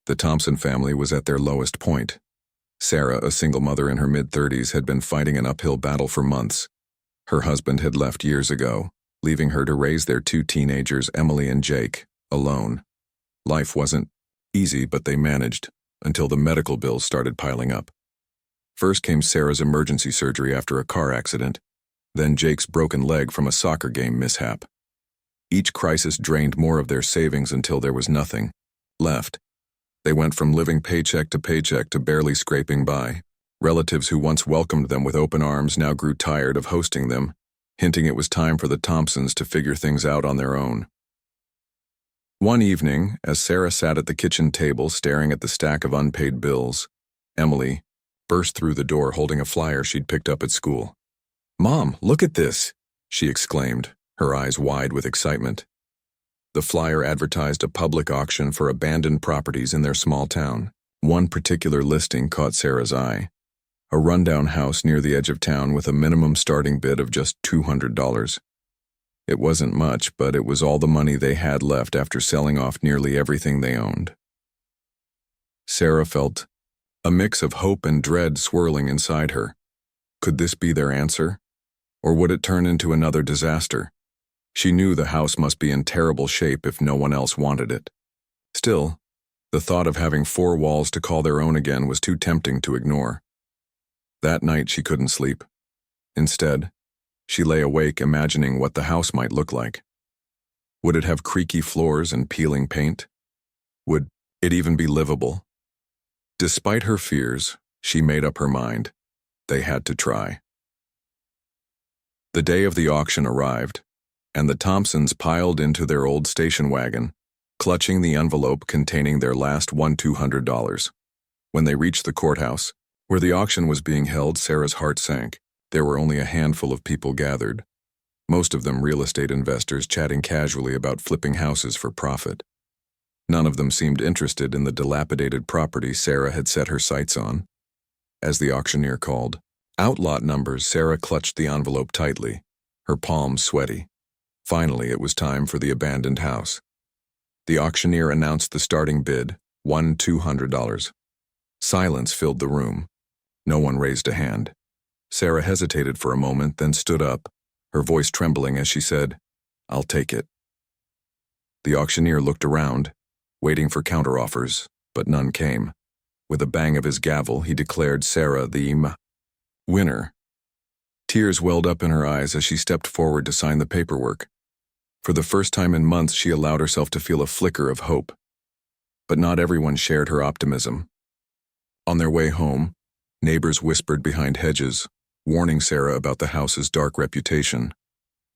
The Thompson family was at their lowest point. Sarah, a single mother in her mid-30s, had been fighting an uphill battle for months. Her husband had left years ago, leaving her to raise their two teenagers, Emily and Jake, alone. Life wasn't easy, but they managed, until the medical bills started piling up. First came Sarah's emergency surgery after a car accident, then Jake's broken leg from a soccer game mishap. Each crisis drained more of their savings until there was nothing left. They went from living paycheck to barely scraping by. Relatives who once welcomed them with open arms now grew tired of hosting them, hinting it was time for the Thompsons to figure things out on their own. One evening, as Sarah sat at the kitchen table staring at the stack of unpaid bills, Emily burst through the door holding a flyer she'd picked up at school. "Mom, look at this!" she exclaimed, her eyes wide with excitement. The flyer advertised a public auction for abandoned properties in their small town. One particular listing caught Sarah's eye. A rundown house near the edge of town with a minimum starting bid of just $200. It wasn't much, but it was all the money they had left after selling off nearly everything they owned. Sarah felt a mix of hope and dread swirling inside her. Could this be their answer? Or would it turn into another disaster? She knew the house must be in terrible shape if no one else wanted it. Still, the thought of having four walls to call their own again was too tempting to ignore. That night she couldn't sleep. Instead, she lay awake imagining what the house might look like. Would it have creaky floors and peeling paint? Would it even be livable? Despite her fears, she made up her mind. They had to try. The day of the auction arrived, and the Thompsons piled into their old station wagon, clutching the envelope containing their last $200. When they reached the courthouse, where the auction was being held, Sarah's heart sank. There were only a handful of people gathered, most of them real estate investors chatting casually about flipping houses for profit. None of them seemed interested in the dilapidated property Sarah had set her sights on. As the auctioneer called out lot numbers, Sarah clutched the envelope tightly, her palms sweaty. Finally, it was time for the abandoned house. The auctioneer announced the starting bid, $200. Silence filled the room. No one raised a hand. Sarah hesitated for a moment, then stood up, her voice trembling as she said, "I'll take it." The auctioneer looked around, waiting for counteroffers, but none came. With a bang of his gavel, he declared Sarah the winner. Tears welled up in her eyes as she stepped forward to sign the paperwork. For the first time in months, she allowed herself to feel a flicker of hope. But not everyone shared her optimism. On their way home, neighbors whispered behind hedges, warning Sarah about the house's dark reputation.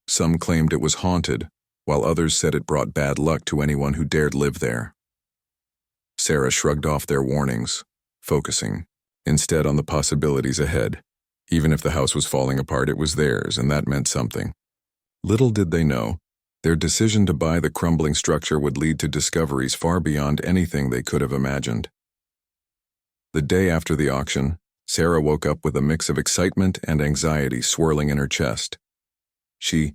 Some claimed it was haunted, while others said it brought bad luck to anyone who dared live there. Sarah shrugged off their warnings, focusing instead on the possibilities ahead. Even if the house was falling apart, it was theirs, and that meant something. Little did they know, their decision to buy the crumbling structure would lead to discoveries far beyond anything they could have imagined. The day after the auction, Sarah woke up with a mix of excitement and anxiety swirling in her chest. She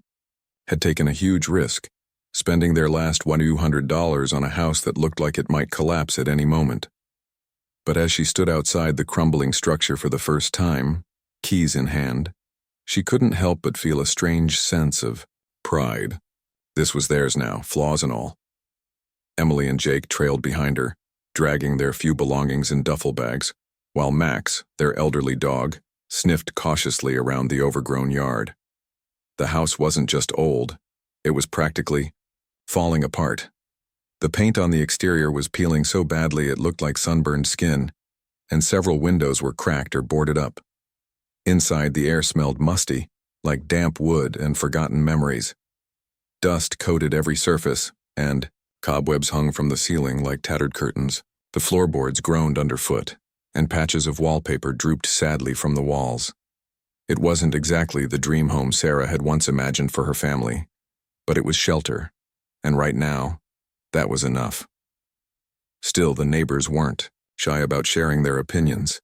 had taken a huge risk, spending their last $200 on a house that looked like it might collapse at any moment. But as she stood outside the crumbling structure for the first time, keys in hand, she couldn't help but feel a strange sense of pride. This was theirs now, flaws and all. Emily and Jake trailed behind her, dragging their few belongings in duffel bags, while Max, their elderly dog, sniffed cautiously around the overgrown yard. The house wasn't just old, it was practically falling apart. The paint on the exterior was peeling so badly it looked like sunburned skin, and several windows were cracked or boarded up. Inside, the air smelled musty, like damp wood and forgotten memories. Dust coated every surface, and cobwebs hung from the ceiling like tattered curtains. The floorboards groaned underfoot, and patches of wallpaper drooped sadly from the walls. It wasn't exactly the dream home Sarah had once imagined for her family, but it was shelter, and right now, that was enough. Still, the neighbors weren't shy about sharing their opinions.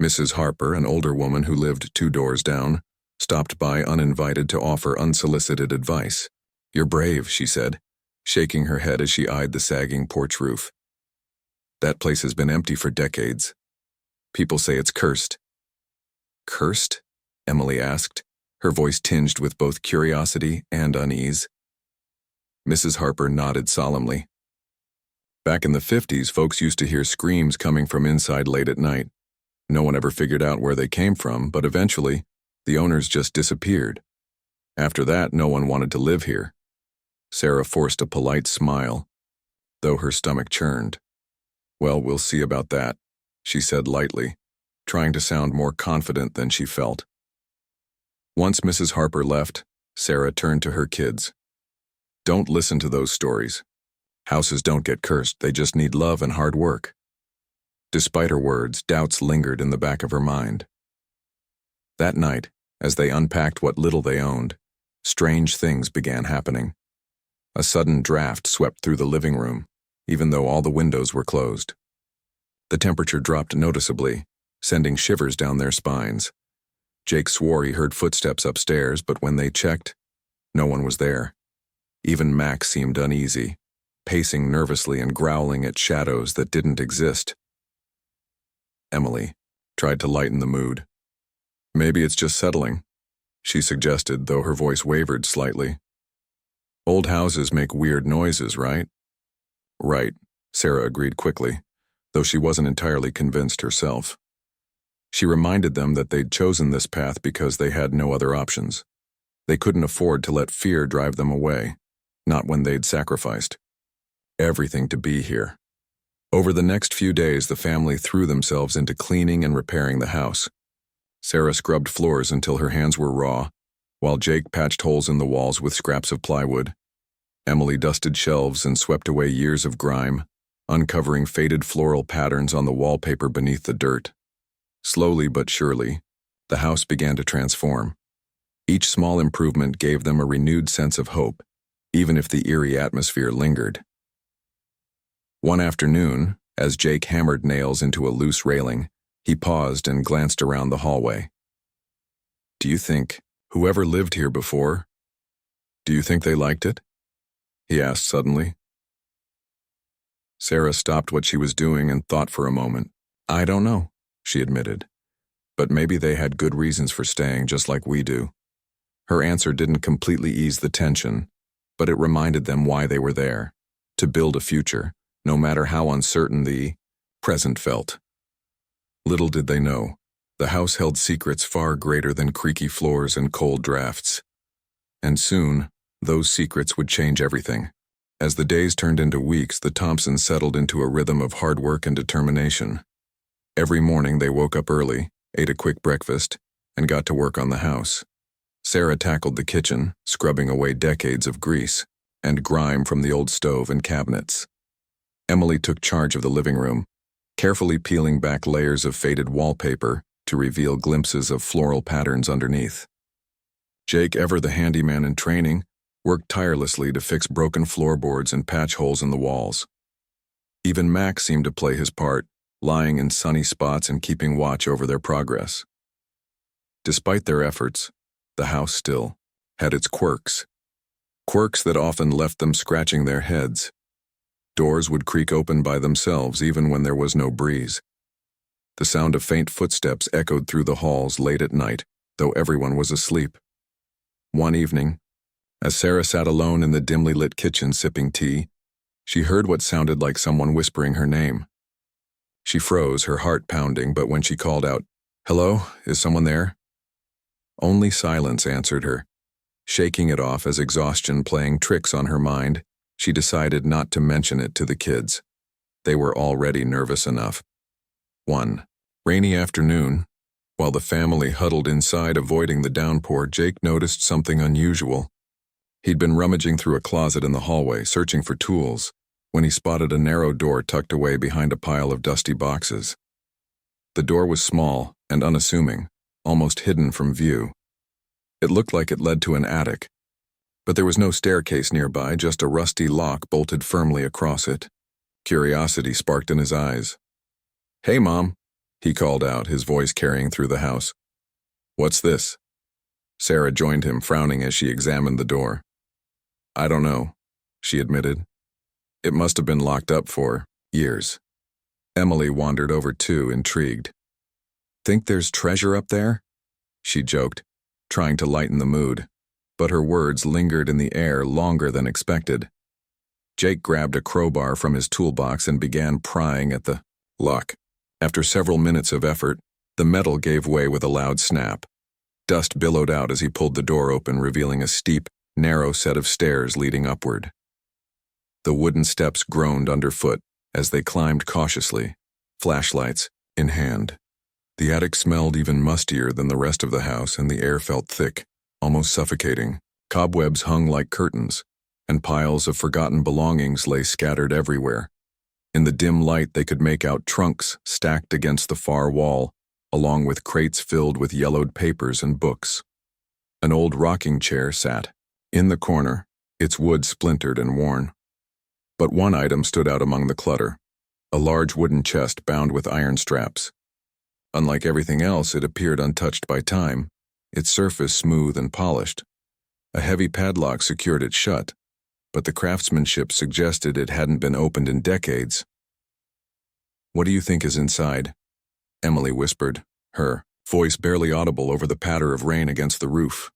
Mrs. Harper, an older woman who lived 2 doors down, stopped by uninvited to offer unsolicited advice. "You're brave," she said, shaking her head as she eyed the sagging porch roof. That place has been empty for decades. People say it's cursed. Cursed? Emily asked, her voice tinged with both curiosity and unease. Mrs. Harper nodded solemnly. Back in the 50s, folks used to hear screams coming from inside late at night. No one ever figured out where they came from, but eventually, the owners just disappeared. After that, no one wanted to live here. Sarah forced a polite smile, though her stomach churned. Well, we'll see about that, she said lightly, trying to sound more confident than she felt. Once Mrs. Harper left, Sarah turned to her kids. Don't listen to those stories. Houses don't get cursed, they just need love and hard work. Despite her words, doubts lingered in the back of her mind. That night, as they unpacked what little they owned, strange things began happening. A sudden draft swept through the living room, even though all the windows were closed. The temperature dropped noticeably, sending shivers down their spines. Jake swore he heard footsteps upstairs, but when they checked, no one was there. Even Max seemed uneasy, pacing nervously and growling at shadows that didn't exist. Emily tried to lighten the mood. Maybe it's just settling, she suggested, though her voice wavered slightly. Old houses make weird noises, right? Right, Sarah agreed quickly, though she wasn't entirely convinced herself. She reminded them that they'd chosen this path because they had no other options. They couldn't afford to let fear drive them away, not when they'd sacrificed everything to be here. Over the next few days, the family threw themselves into cleaning and repairing the house. Sarah scrubbed floors until her hands were raw, while Jake patched holes in the walls with scraps of plywood. Emily dusted shelves and swept away years of grime, uncovering faded floral patterns on the wallpaper beneath the dirt. Slowly but surely, the house began to transform. Each small improvement gave them a renewed sense of hope, even if the eerie atmosphere lingered. One afternoon, as Jake hammered nails into a loose railing, he paused and glanced around the hallway. Do you think whoever lived here before, do you think they liked it? He asked suddenly. Sarah stopped what she was doing and thought for a moment. I don't know, she admitted. But maybe they had good reasons for staying, just like we do. Her answer didn't completely ease the tension, but it reminded them why they were there, to build a future, no matter how uncertain the present felt. Little did they know, the house held secrets far greater than creaky floors and cold drafts. And soon, those secrets would change everything. As the days turned into weeks, the Thompsons settled into a rhythm of hard work and determination. Every morning they woke up early, ate a quick breakfast, and got to work on the house. Sarah tackled the kitchen, scrubbing away decades of grease and grime from the old stove and cabinets. Emily took charge of the living room, carefully peeling back layers of faded wallpaper to reveal glimpses of floral patterns underneath. Jake, ever the handyman in training, worked tirelessly to fix broken floorboards and patch holes in the walls. Even Max seemed to play his part, lying in sunny spots and keeping watch over their progress. Despite their efforts, the house still had its quirks that often left them scratching their heads. Doors would creak open by themselves even when there was no breeze. The sound of faint footsteps echoed through the halls late at night, though everyone was asleep. One evening, as Sarah sat alone in the dimly lit kitchen sipping tea, she heard what sounded like someone whispering her name. She froze, her heart pounding, but when she called out, "Hello, is someone there?" Only silence answered her. Shaking it off as exhaustion playing tricks on her mind, she decided not to mention it to the kids. They were already nervous enough. One rainy afternoon, while the family huddled inside avoiding the downpour, Jake noticed something unusual. He'd been rummaging through a closet in the hallway, searching for tools, when he spotted a narrow door tucked away behind a pile of dusty boxes. The door was small and unassuming, almost hidden from view. It looked like it led to an attic, but there was no staircase nearby, just a rusty lock bolted firmly across it. Curiosity sparked in his eyes. "Hey, Mom," he called out, his voice carrying through the house. "What's this?" Sarah joined him, frowning as she examined the door. "I don't know," she admitted. "It must have been locked up for years." Emily wandered over too, intrigued. "Think there's treasure up there?" she joked, trying to lighten the mood, but her words lingered in the air longer than expected. Jake grabbed a crowbar from his toolbox and began prying at the lock. After several minutes of effort, the metal gave way with a loud snap. Dust billowed out as he pulled the door open, revealing a steep, narrow set of stairs leading upward. The wooden steps groaned underfoot as they climbed cautiously, flashlights in hand. The attic smelled even mustier than the rest of the house, and the air felt thick, almost suffocating. Cobwebs hung like curtains, and piles of forgotten belongings lay scattered everywhere. In the dim light, they could make out trunks stacked against the far wall, along with crates filled with yellowed papers and books. An old rocking chair sat in the corner, its wood splintered and worn. But one item stood out among the clutter, a large wooden chest bound with iron straps. Unlike everything else, it appeared untouched by time, its surface smooth and polished. A heavy padlock secured it shut, but the craftsmanship suggested it hadn't been opened in decades. "What do you think is inside?" Emily whispered, her voice barely audible over the patter of rain against the roof.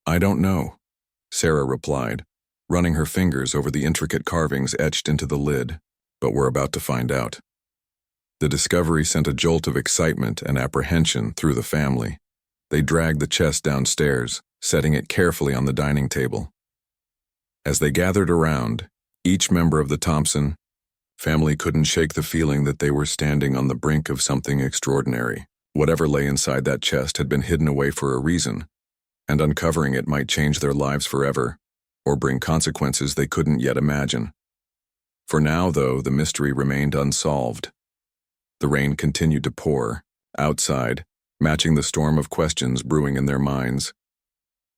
"I don't know," Sarah replied, running her fingers over the intricate carvings etched into the lid, "but we're about to find out." The discovery sent a jolt of excitement and apprehension through the family. They dragged the chest downstairs, setting it carefully on the dining table. As they gathered around, each member of the Thompson family couldn't shake the feeling that they were standing on the brink of something extraordinary. Whatever lay inside that chest had been hidden away for a reason, and uncovering it might change their lives forever, or bring consequences they couldn't yet imagine. For now, though, the mystery remained unsolved. The rain continued to pour, outside, matching the storm of questions brewing in their minds.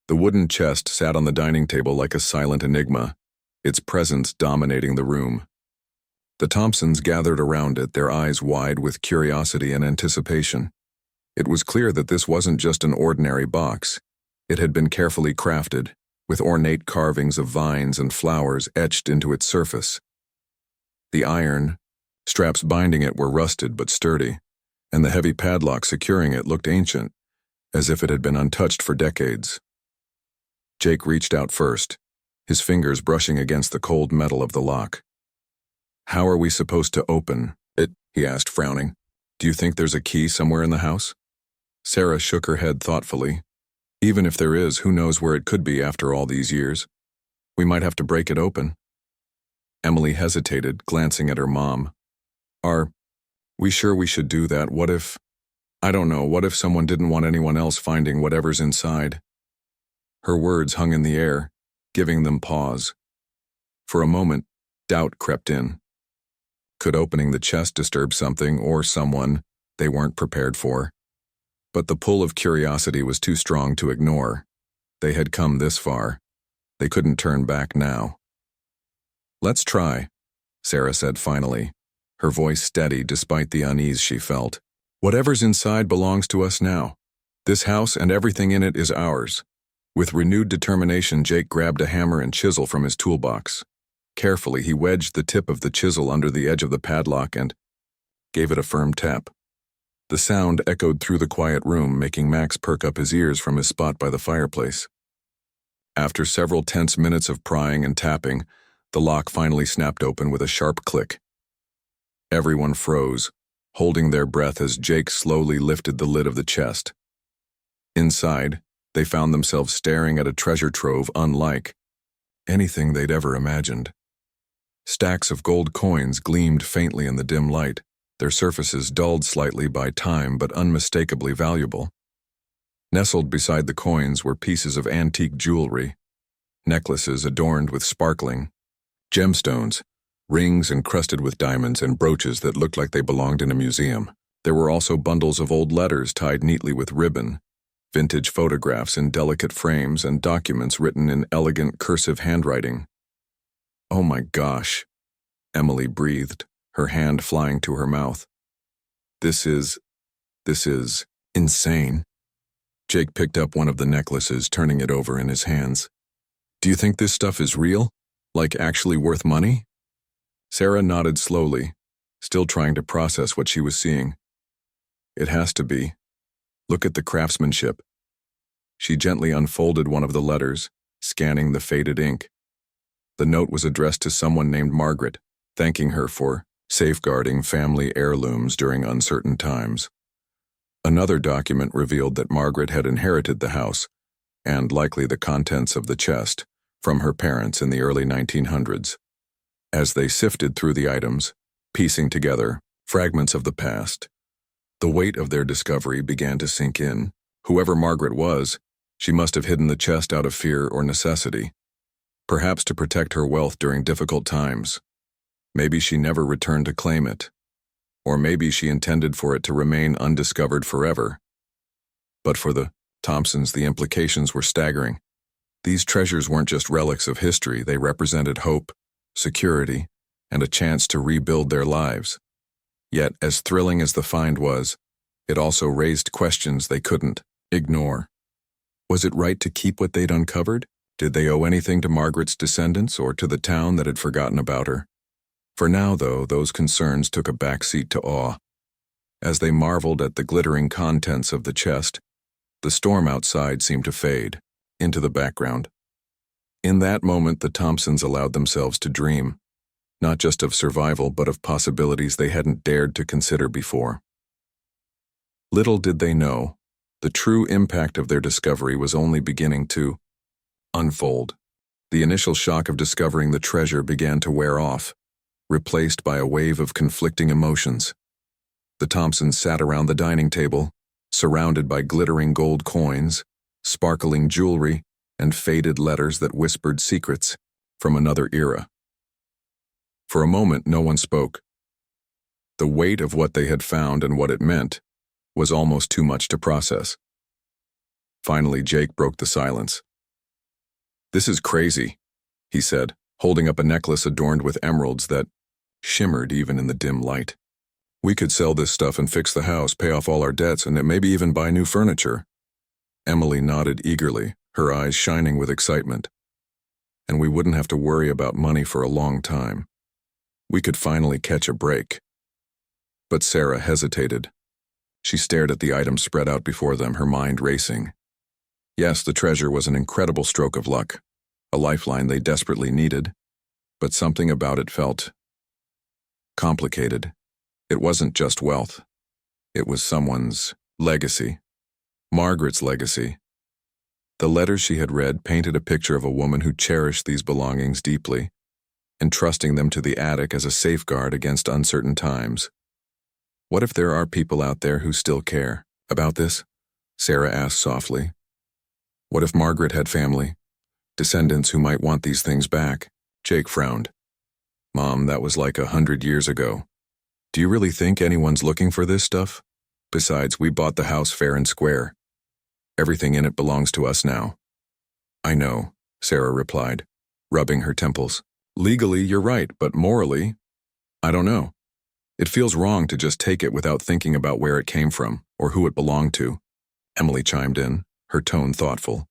The wooden chest sat on the dining table like a silent enigma, its presence dominating the room. The Thompsons gathered around it, their eyes wide with curiosity and anticipation. It was clear that this wasn't just an ordinary box. It had been carefully crafted, with ornate carvings of vines and flowers etched into its surface. The iron straps binding it were rusted but sturdy, and the heavy padlock securing it looked ancient, as if it had been untouched for decades. Jake reached out first, his fingers brushing against the cold metal of the lock. "How are we supposed to open it?" he asked, frowning. "Do you think there's a key somewhere in the house?" Sarah shook her head thoughtfully. "Even if there is, who knows where it could be after all these years? We might have to break it open." Emily hesitated, glancing at her mom. "Are we sure we should do that? What if, I don't know, what if someone didn't want anyone else finding whatever's inside?" Her words hung in the air, giving them pause. For a moment, doubt crept in. Could opening the chest disturb something or someone they weren't prepared for? But the pull of curiosity was too strong to ignore. They had come this far. They couldn't turn back now. "Let's try," Sarah said finally, her voice steady despite the unease she felt. "Whatever's inside belongs to us now. This house and everything in it is ours." With renewed determination, Jake grabbed a hammer and chisel from his toolbox. Carefully, he wedged the tip of the chisel under the edge of the padlock and gave it a firm tap. The sound echoed through the quiet room, making Max perk up his ears from his spot by the fireplace. After several tense minutes of prying and tapping, the lock finally snapped open with a sharp click. Everyone froze, holding their breath as Jake slowly lifted the lid of the chest. Inside, they found themselves staring at a treasure trove unlike anything they'd ever imagined. Stacks of gold coins gleamed faintly in the dim light, their surfaces dulled slightly by time but unmistakably valuable. Nestled beside the coins were pieces of antique jewelry, necklaces adorned with sparkling gemstones, rings encrusted with diamonds, and brooches that looked like they belonged in a museum. There were also bundles of old letters tied neatly with ribbon, vintage photographs in delicate frames, and documents written in elegant cursive handwriting. "Oh my gosh," Emily breathed, her hand flying to her mouth. This is insane." Jake picked up one of the necklaces, turning it over in his hands. "Do you think this stuff is real? Like actually worth money?" Sarah nodded slowly, still trying to process what she was seeing. It has to be. Look at the craftsmanship. She gently unfolded one of the letters, scanning the faded ink. The note was addressed to someone named Margaret, thanking her for safeguarding family heirlooms during uncertain times. Another document revealed that Margaret had inherited the house, and likely the contents of the chest, from her parents in the early 1900s. As they sifted through the items, piecing together fragments of the past, the weight of their discovery began to sink in. Whoever Margaret was, she must have hidden the chest out of fear or necessity, perhaps to protect her wealth during difficult times. Maybe she never returned to claim it, or maybe she intended for it to remain undiscovered forever. But for the Thompsons, the implications were staggering. These treasures weren't just relics of history, they represented hope, security, and a chance to rebuild their lives. Yet, as thrilling as the find was, it also raised questions they couldn't ignore. Was it right to keep what they'd uncovered? Did they owe anything to Margaret's descendants or to the town that had forgotten about her? For now, though, those concerns took a backseat to awe. As they marveled at the glittering contents of the chest, the storm outside seemed to fade into the background. In that moment, the Thompsons allowed themselves to dream, not just of survival, but of possibilities they hadn't dared to consider before. Little did they know, the true impact of their discovery was only beginning to unfold. The initial shock of discovering the treasure began to wear off, replaced by a wave of conflicting emotions. The Thompsons sat around the dining table, surrounded by glittering gold coins, sparkling jewelry, and faded letters that whispered secrets from another era. For a moment, no one spoke. The weight of what they had found and what it meant was almost too much to process. Finally, Jake broke the silence. "This is crazy," he said, holding up a necklace adorned with emeralds that shimmered even in the dim light. "We could sell this stuff and fix the house, pay off all our debts, and maybe even buy new furniture." Emily nodded eagerly, her eyes shining with excitement. "And we wouldn't have to worry about money for a long time. We could finally catch a break." But Sarah hesitated. She stared at the items spread out before them, her mind racing. Yes, the treasure was an incredible stroke of luck, a lifeline they desperately needed, but something about it felt complicated. It wasn't just wealth. It was someone's legacy. Margaret's legacy. The letters she had read painted a picture of a woman who cherished these belongings deeply, entrusting them to the attic as a safeguard against uncertain times. What if there are people out there who still care about this? Sarah asked softly. What if Margaret had family, descendants who might want these things back? Jake frowned. Mom, that was like 100 years ago. Do you really think anyone's looking for this stuff? Besides, we bought the house fair and square. Everything in it belongs to us now. I know, Sarah replied, rubbing her temples. Legally, you're right, but morally, I don't know. It feels wrong to just take it without thinking about where it came from or who it belonged to. Emily chimed in, her tone thoughtful.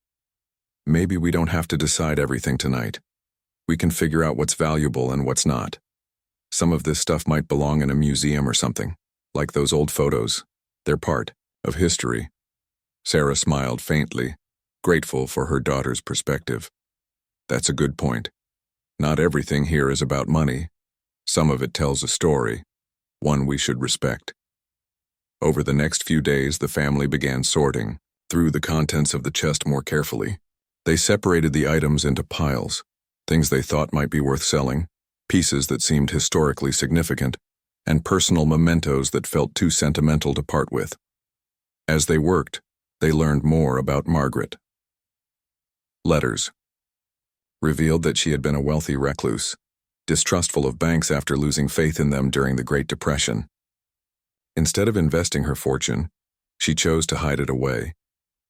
Maybe we don't have to decide everything tonight. We can figure out what's valuable and what's not. Some of this stuff might belong in a museum or something, like those old photos. They're part of history. Sarah smiled faintly, grateful for her daughter's perspective. That's a good point. Not everything here is about money. Some of it tells a story, one we should respect. Over the next few days, the family began sorting through the contents of the chest more carefully. They separated the items into piles, things they thought might be worth selling, pieces that seemed historically significant, and personal mementos that felt too sentimental to part with. As they worked, they learned more about Margaret. Letters revealed that she had been a wealthy recluse, distrustful of banks after losing faith in them during the Great Depression. Instead of investing her fortune, she chose to hide it away,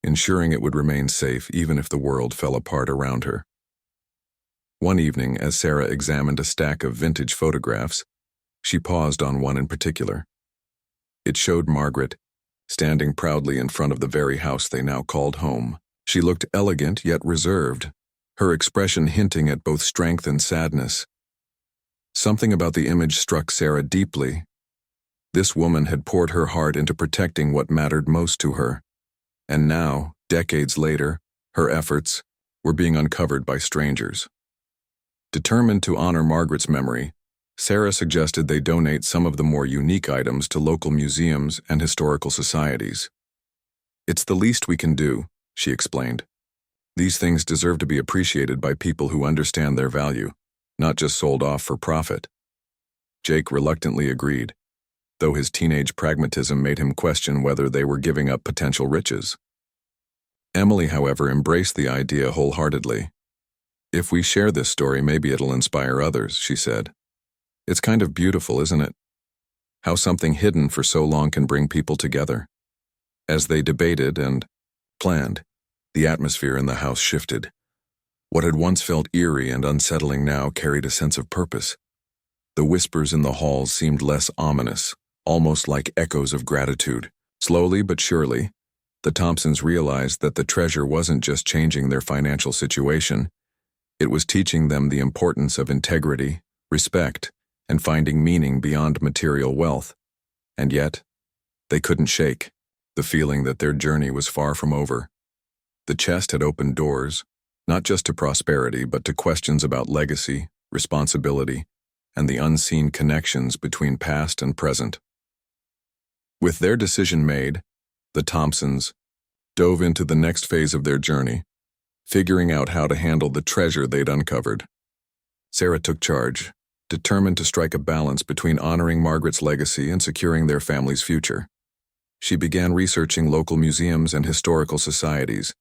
ensuring it would remain safe even if the world fell apart around her. One evening, as Sarah examined a stack of vintage photographs, she paused on one in particular. It showed Margaret, standing proudly in front of the very house they now called home. She looked elegant yet reserved, her expression hinting at both strength and sadness. Something about the image struck Sarah deeply, This woman had poured her heart into protecting what mattered most to her. And now, decades later, her efforts were being uncovered by strangers. Determined to honor Margaret's memory, Sarah suggested they donate some of the more unique items to local museums and historical societies. "It's the least we can do," she explained. "These things deserve to be appreciated by people who understand their value, not just sold off for profit." Jake reluctantly agreed, though his teenage pragmatism made him question whether they were giving up potential riches. Emily, however, embraced the idea wholeheartedly. "If we share this story, maybe it'll inspire others," she said. "It's kind of beautiful, isn't it? How something hidden for so long can bring people together." As they debated and planned, the atmosphere in the house shifted. What had once felt eerie and unsettling now carried a sense of purpose. The whispers in the halls seemed less ominous, almost like echoes of gratitude. Slowly but surely, the Thompsons realized that the treasure wasn't just changing their financial situation, it was teaching them the importance of integrity, respect, and finding meaning beyond material wealth. And yet, they couldn't shake the feeling that their journey was far from over. The chest had opened doors, not just to prosperity, but to questions about legacy, responsibility, and the unseen connections between past and present. With their decision made, the Thompsons dove into the next phase of their journey, figuring out how to handle the treasure they'd uncovered. Sarah took charge, determined to strike a balance between honoring Margaret's legacy and securing their family's future. She began researching local museums and historical societies,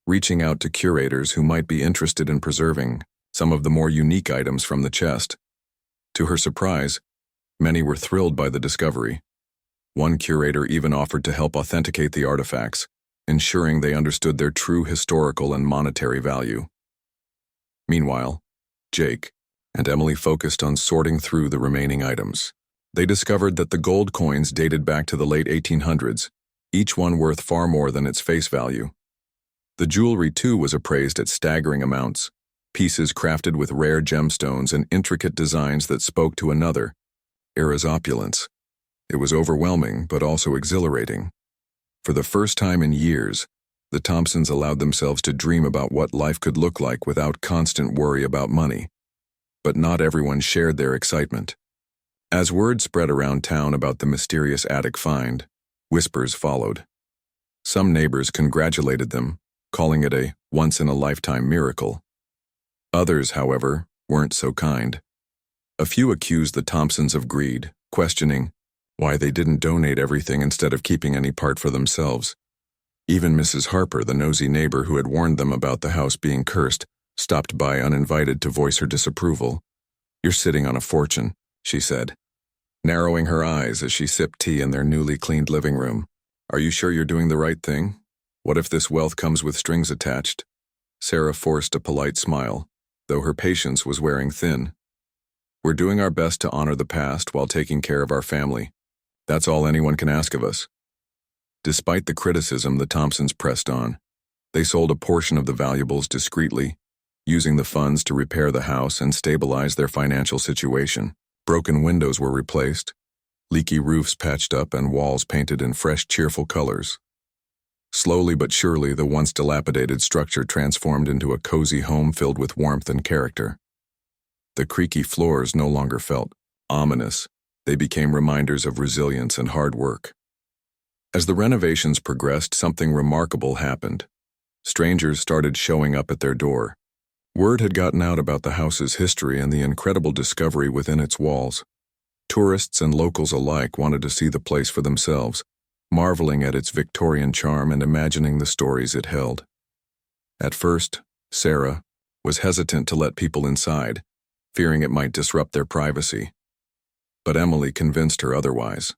reaching out to curators who might be interested in preserving some of the more unique items from the chest. To her surprise, many were thrilled by the discovery. One curator even offered to help authenticate the artifacts, ensuring they understood their true historical and monetary value. Meanwhile, Jake and Emily focused on sorting through the remaining items. They discovered that the gold coins dated back to the late 1800s, each one worth far more than its face value. The jewelry, too, was appraised at staggering amounts, pieces crafted with rare gemstones and intricate designs that spoke to another era's opulence. It was overwhelming, but also exhilarating. For the first time in years, the Thompsons allowed themselves to dream about what life could look like without constant worry about money. But not everyone shared their excitement. As word spread around town about the mysterious attic find, whispers followed. Some neighbors congratulated them, calling it a once-in-a-lifetime miracle. Others, however, weren't so kind. A few accused the Thompsons of greed, questioning why they didn't donate everything instead of keeping any part for themselves. Even Mrs. Harper, the nosy neighbor who had warned them about the house being cursed, stopped by uninvited to voice her disapproval. "You're sitting on a fortune," she said, narrowing her eyes as she sipped tea in their newly cleaned living room. "Are you sure you're doing the right thing? What if this wealth comes with strings attached?" Sarah forced a polite smile, though her patience was wearing thin. "We're doing our best to honor the past while taking care of our family. That's all anyone can ask of us." Despite the criticism, the Thompsons pressed on. They sold a portion of the valuables discreetly, using the funds to repair the house and stabilize their financial situation. Broken windows were replaced, leaky roofs patched up, and walls painted in fresh, cheerful colors. Slowly but surely, the once dilapidated structure transformed into a cozy home filled with warmth and character. The creaky floors no longer felt ominous. They became reminders of resilience and hard work. As the renovations progressed, something remarkable happened. Strangers started showing up at their door. Word had gotten out about the house's history and the incredible discovery within its walls. Tourists and locals alike wanted to see the place for themselves, marveling at its Victorian charm and imagining the stories it held. At first, Sarah was hesitant to let people inside, fearing it might disrupt their privacy. But Emily convinced her otherwise.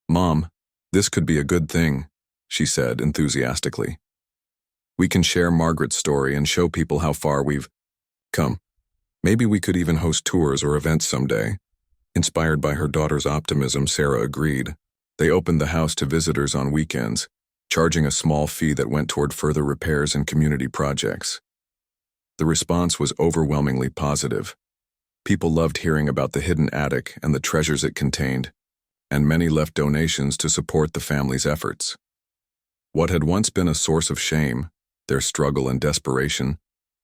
"Mom, this could be a good thing," she said enthusiastically. "We can share Margaret's story and show people how far we've come. Maybe we could even host tours or events someday." Inspired by her daughter's optimism, Sarah agreed. They opened the house to visitors on weekends, charging a small fee that went toward further repairs and community projects. The response was overwhelmingly positive. People loved hearing about the hidden attic and the treasures it contained, and many left donations to support the family's efforts. What had once been a source of shame, their struggle and desperation,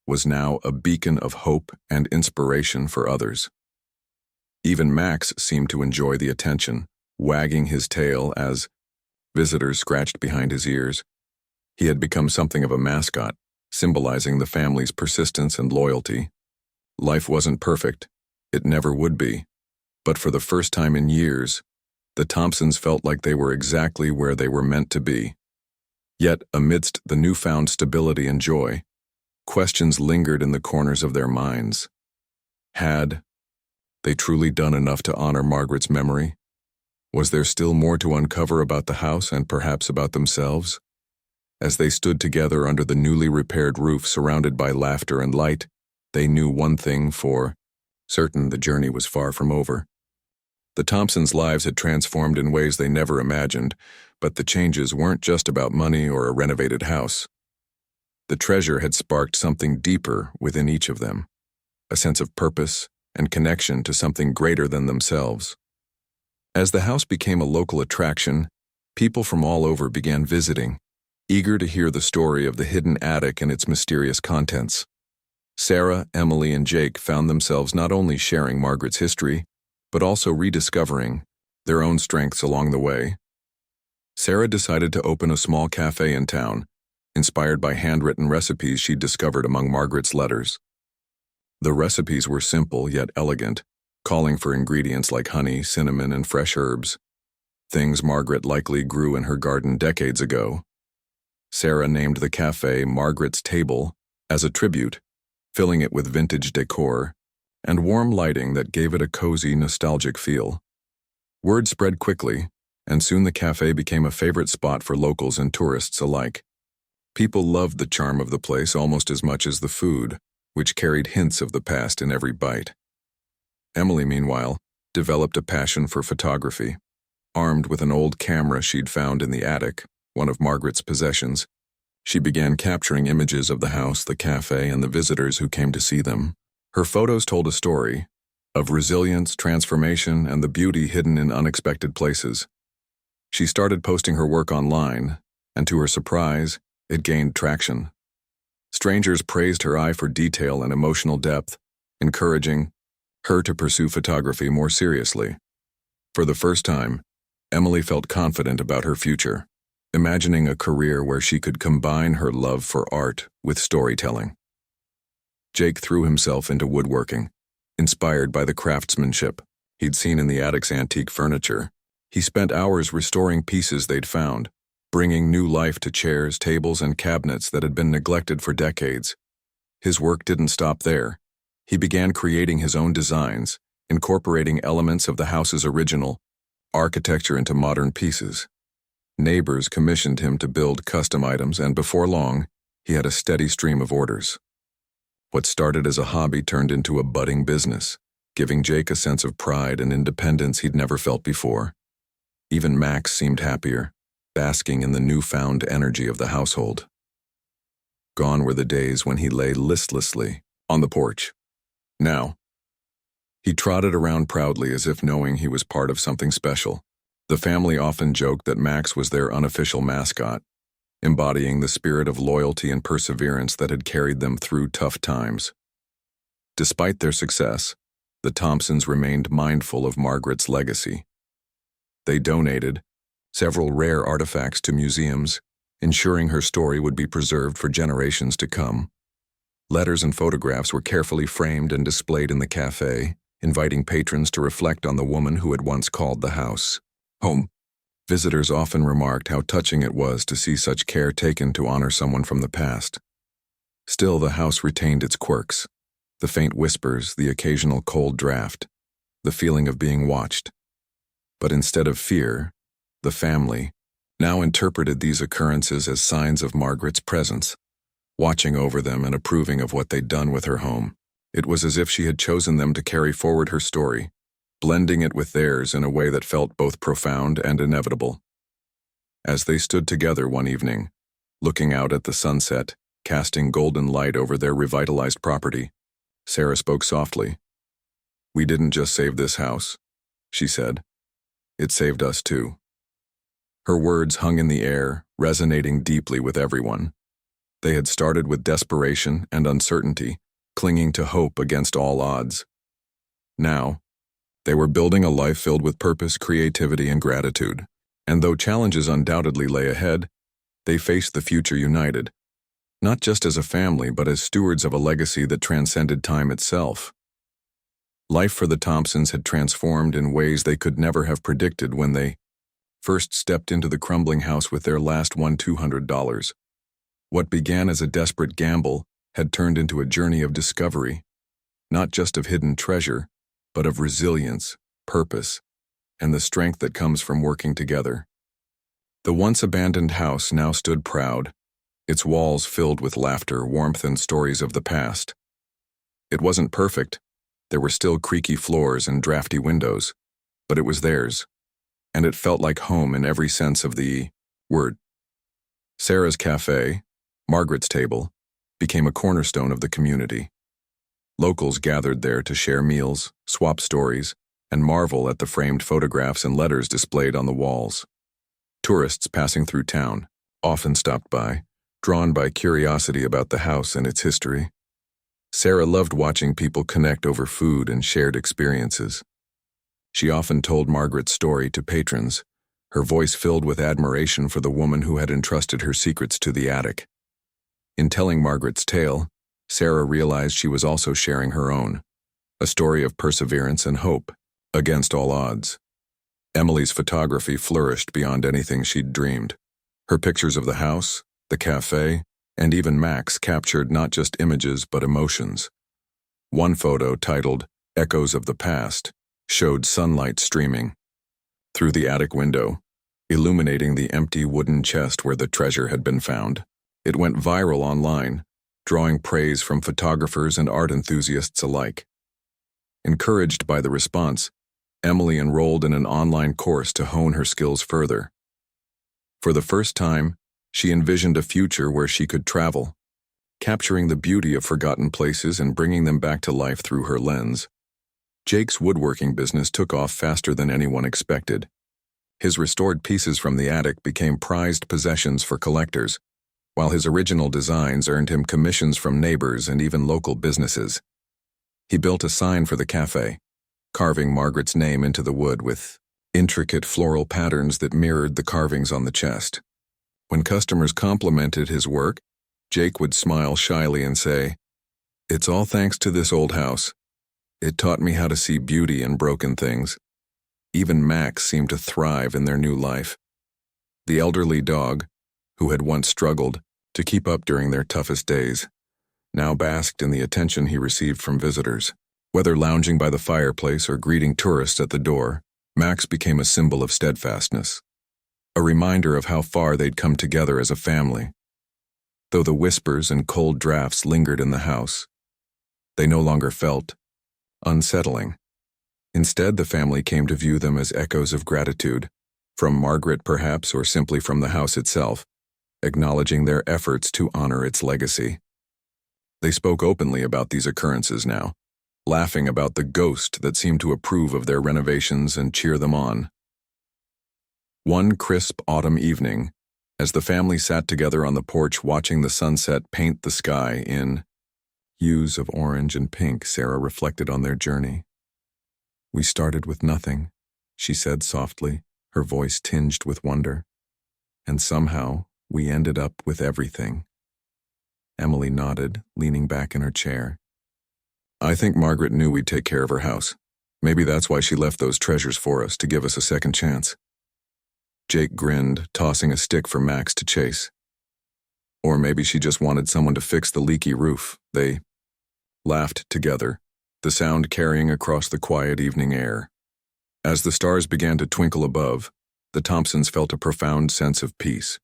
was now a beacon of hope and inspiration for others. Even Max seemed to enjoy the attention, wagging his tail as visitors scratched behind his ears. He had become something of a mascot, symbolizing the family's persistence and loyalty. Life wasn't perfect. It never would be. But for the first time in years, the Thompsons felt like they were exactly where they were meant to be. Yet, amidst the newfound stability and joy, questions lingered in the corners of their minds. Had they truly done enough to honor Margaret's memory? Was there still more to uncover about the house and perhaps about themselves? As they stood together under the newly repaired roof surrounded by laughter and light, they knew one thing for certain: the journey was far from over. The Thompsons' lives had transformed in ways they never imagined, but the changes weren't just about money or a renovated house. The treasure had sparked something deeper within each of them, a sense of purpose and connection to something greater than themselves. As the house became a local attraction, people from all over began visiting, eager to hear the story of the hidden attic and its mysterious contents. Sarah, Emily, and Jake found themselves not only sharing Margaret's history, but also rediscovering their own strengths along the way. Sarah decided to open a small cafe in town, inspired by handwritten recipes she'd discovered among Margaret's letters. The recipes were simple yet elegant, calling for ingredients like honey, cinnamon, and fresh herbs, things Margaret likely grew in her garden decades ago. Sarah named the cafe Margaret's Table as a tribute, filling it with vintage decor and warm lighting that gave it a cozy, nostalgic feel. Word spread quickly, and soon the cafe became a favorite spot for locals and tourists alike. People loved the charm of the place almost as much as the food, which carried hints of the past in every bite. Emily, meanwhile, developed a passion for photography. Armed with an old camera she'd found in the attic, one of Margaret's possessions, she began capturing images of the house, the cafe, and the visitors who came to see them. Her photos told a story of resilience, transformation, and the beauty hidden in unexpected places. She started posting her work online, and to her surprise, it gained traction. Strangers praised her eye for detail and emotional depth, encouraging her to pursue photography more seriously. For the first time, Emily felt confident about her future, imagining a career where she could combine her love for art with storytelling. Jake threw himself into woodworking, inspired by the craftsmanship he'd seen in the attic's antique furniture. He spent hours restoring pieces they'd found, bringing new life to chairs, tables, and cabinets that had been neglected for decades. His work didn't stop there. He began creating his own designs, incorporating elements of the house's original architecture into modern pieces. Neighbors commissioned him to build custom items, and before long, he had a steady stream of orders. What started as a hobby turned into a budding business, giving Jake a sense of pride and independence he'd never felt before. Even Max seemed happier, basking in the newfound energy of the household. Gone were the days when he lay listlessly on the porch. Now, he trotted around proudly as if knowing he was part of something special. The family often joked that Max was their unofficial mascot, embodying the spirit of loyalty and perseverance that had carried them through tough times. Despite their success, the Thompsons remained mindful of Margaret's legacy. They donated several rare artifacts to museums, ensuring her story would be preserved for generations to come. Letters and photographs were carefully framed and displayed in the cafe, inviting patrons to reflect on the woman who had once called the house home. Visitors often remarked how touching it was to see such care taken to honor someone from the past. Still, the house retained its quirks: the faint whispers, the occasional cold draft, the feeling of being watched. But instead of fear, the family now interpreted these occurrences as signs of Margaret's presence, watching over them and approving of what they'd done with her home. It was as if she had chosen them to carry forward her story, blending it with theirs in a way that felt both profound and inevitable. As they stood together one evening, looking out at the sunset, casting golden light over their revitalized property, Sarah spoke softly. "We didn't just save this house," she said. It saved us too. Her words hung in the air, resonating deeply with everyone. They had started with desperation and uncertainty, clinging to hope against all odds. Now, they were building a life filled with purpose, creativity, and gratitude. And though challenges undoubtedly lay ahead, they faced the future united, not just as a family, but as stewards of a legacy that transcended time itself. Life for the Thompsons had transformed in ways they could never have predicted when they first stepped into the crumbling house with their last won $200. What began as a desperate gamble had turned into a journey of discovery, not just of hidden treasure, but of resilience, purpose, and the strength that comes from working together. The once abandoned house now stood proud, its walls filled with laughter, warmth, and stories of the past. It wasn't perfect. There were still creaky floors and drafty windows, but it was theirs, and it felt like home in every sense of the word. Sarah's cafe, Margaret's table, became a cornerstone of the community. Locals gathered there to share meals, swap stories, and marvel at the framed photographs and letters displayed on the walls. Tourists passing through town often stopped by, drawn by curiosity about the house and its history. Sarah loved watching people connect over food and shared experiences. She often told Margaret's story to patrons, her voice filled with admiration for the woman who had entrusted her secrets to the attic. In telling Margaret's tale, Sarah realized she was also sharing her own, a story of perseverance and hope, against all odds. Emily's photography flourished beyond anything she'd dreamed. Her pictures of the house, the cafe, and even Max captured not just images but emotions. One photo, titled "Echoes of the Past," showed sunlight streaming through the attic window, illuminating the empty wooden chest where the treasure had been found. It went viral online, drawing praise from photographers and art enthusiasts alike. Encouraged by the response, Emily enrolled in an online course to hone her skills further. For the first time, she envisioned a future where she could travel, capturing the beauty of forgotten places and bringing them back to life through her lens. Jake's woodworking business took off faster than anyone expected. His restored pieces from the attic became prized possessions for collectors, while his original designs earned him commissions from neighbors and even local businesses. He built a sign for the cafe, carving Margaret's name into the wood with intricate floral patterns that mirrored the carvings on the chest. When customers complimented his work, Jake would smile shyly and say, "It's all thanks to this old house. It taught me how to see beauty in broken things." Even Max seemed to thrive in their new life. The elderly dog, who had once struggled to keep up during their toughest days, now basked in the attention he received from visitors. Whether lounging by the fireplace or greeting tourists at the door, Max became a symbol of steadfastness, a reminder of how far they'd come together as a family. Though the whispers and cold drafts lingered in the house, they no longer felt unsettling. Instead, the family came to view them as echoes of gratitude, from Margaret perhaps, or simply from the house itself, acknowledging their efforts to honor its legacy. They spoke openly about these occurrences now, laughing about the ghost that seemed to approve of their renovations and cheer them on. One crisp autumn evening, as the family sat together on the porch watching the sunset paint the sky in hues of orange and pink, Sarah reflected on their journey. "We started with nothing," she said softly, her voice tinged with wonder. "And somehow, we ended up with everything." Emily nodded, leaning back in her chair. "I think Margaret knew we'd take care of her house. Maybe that's why she left those treasures for us, to give us a second chance." Jake grinned, tossing a stick for Max to chase. "Or maybe she just wanted someone to fix the leaky roof." They laughed together, the sound carrying across the quiet evening air. As the stars began to twinkle above, the Thompsons felt a profound sense of peace.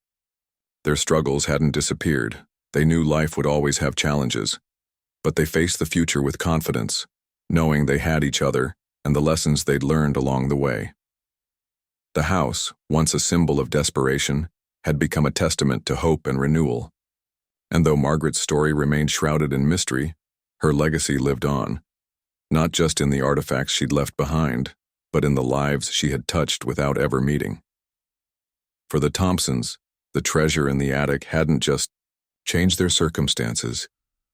Their struggles hadn't disappeared. They knew life would always have challenges, but they faced the future with confidence, knowing they had each other and the lessons they'd learned along the way. The house, once a symbol of desperation, had become a testament to hope and renewal. And though Margaret's story remained shrouded in mystery, her legacy lived on, not just in the artifacts she'd left behind, but in the lives she had touched without ever meeting. For the Thompsons, the treasure in the attic hadn't just changed their circumstances,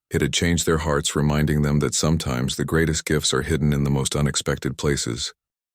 it had changed their hearts, reminding them that sometimes the greatest gifts are hidden in the most unexpected places.